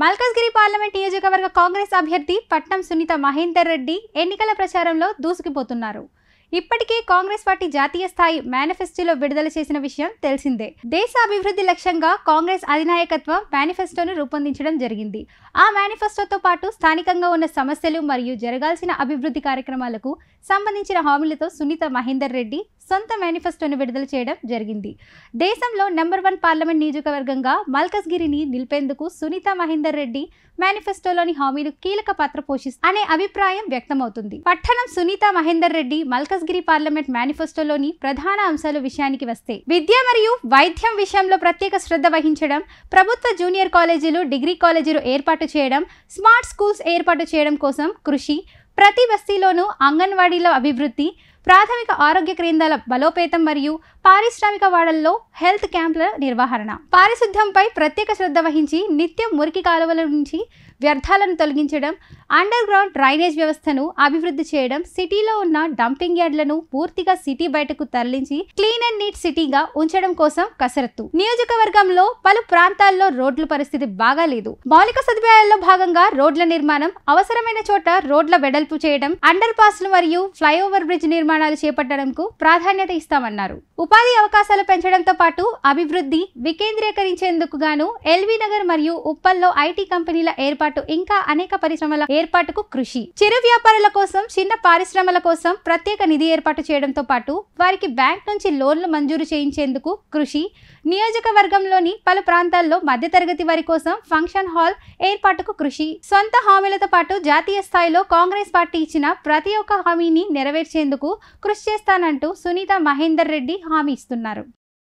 Malkajgiri parliament నియోజకవర్గ కాంగ్రెస్ అభ్యర్థి పట్నం సునీత మహేందర్ రెడ్డి ఎన్నికల ప్రచారంలో దూసుకుపోతున్నారు. ఇప్పటికే కాంగ్రెస్ పార్టీ జాతీయ స్థాయి మేనిఫెస్టోలో విడుదల చేసిన విషయం తెలిసిందే. దేశ అభివృద్ధి లక్ష్యంగా కాంగ్రెస్ అధినాయకత్వం మేనిఫెస్టోను రూపొందించడం జరిగింది. ఆ మేనిఫెస్టోతో పాటు స్థానికంగా ఉన్న సమస్యలు మరియు జరగాల్సిన అభివృద్ధి కార్యక్రమాలకు సంబంధించిన హామీలతో సునీత మహేందర్ రెడ్డి సొంత మేనిఫెస్టోను విడుదల చేయడం జరిగింది. దేశంలో నెంబర్ 1 పార్లమెంట్ నియోజకవర్గంగా మల్కజ్గిరిని నిలిపేందుకు సునీత మహేందర్ రెడ్డి మేనిఫెస్టోలోని హామీలు కీలక పాత్ర పోషిస్తాయి అనే అభిప్రాయం వ్యక్తమవుతుంది. పట్టణం సునీత మహేందర్ రెడ్డి మల్కజ్గిరి పార్లమెంట్ మేనిఫెస్టోలోని ప్రధాన అంశాల విషయానికి వస్తే, విద్య మరియు వైద్యం విషయంలో ప్రత్యేక శ్రద్ధ వహించడం, ప్రభుత్వ జూనియర్ కాలేజీలు, డిగ్రీ కాలేజీలు ఏర్పాటు చేయడం, స్మార్ట్ స్కూల్స్ ఏర్పాటు చేయడం కోసం కృషి, ప్రతి బస్తీలోనూ అంగన్వాడీల అభివృద్ధి, ప్రాథమిక ఆరోగ్య కేంద్రాల బలోపేతం మరియు పారిశ్రామిక వాడల్లో హెల్త్ క్యాంపుల నిర్వహణ, పారిశుద్ధ్యంపై ప్రత్యేక శ్రద్ధ వహించి నిత్యం మురికి కాలువల నుంచి వ్యర్థాలను తొలగించడం, అండర్ గ్రౌండ్ డ్రైనేజ్ వ్యవస్థను అభివృద్ధి చేయడం, సిటీలో ఉన్న డంపింగ్ యార్డ్లను పూర్తిగా సిటీ బయటకు తరలించి క్లీన్ అండ్ నీట్ సిటీగా ఉంచడం కోసం కసరత్తు. నియోజకవర్గంలో పలు ప్రాంతాల్లో రోడ్ల పరిస్థితి బాగాలేదు. మౌలిక సదుపాయాల్లో భాగంగా రోడ్ల నిర్మాణం, అవసరమైన చోట రోడ్ల వెడల్పు చేయడం, అండర్ పాస్లు మరియు ఫ్లైఓవర్ బ్రిడ్జ్ నిర్మాణాలు చేపట్టడంకు ప్రాధాన్యత ఇస్తామన్నారు. ఉపాధి అవకాశాలు పెంచడంతో పాటు అభివృద్ధి వికేంద్రీకరించేందుకు గాను ఎల్బీ నగర్ మరియు ఉప్పల్లో ఐటీ కంపెనీల ఏర్పాటు, ఇంకా అనేక పరిశ్రమల ఏర్పాటుకు కృషి, చిరు వ్యాపారుల కోసం, చిన్న పరిశ్రమల కోసం ప్రత్యేక నిధి ఏర్పాటు చేయడంతో పాటు వారికి బ్యాంక్ నుంచి లోన్లు మంజూరు చేయించేందుకు కృషి, నియోజకవర్గంలోని పలు ప్రాంతాల్లో మధ్యతరగతి వారి కోసం ఫంక్షన్ హాల్ ఏర్పాటుకు కృషి, సొంత హామీలతో పాటు జాతీయ స్థాయిలో కాంగ్రెస్ పార్టీ ఇచ్చిన ప్రతి ఒక్క హామీని నెరవేర్చేందుకు కృషి చేస్తానంటూ సునీత మహేందర్ రెడ్డి హామీ ఇస్తున్నారు.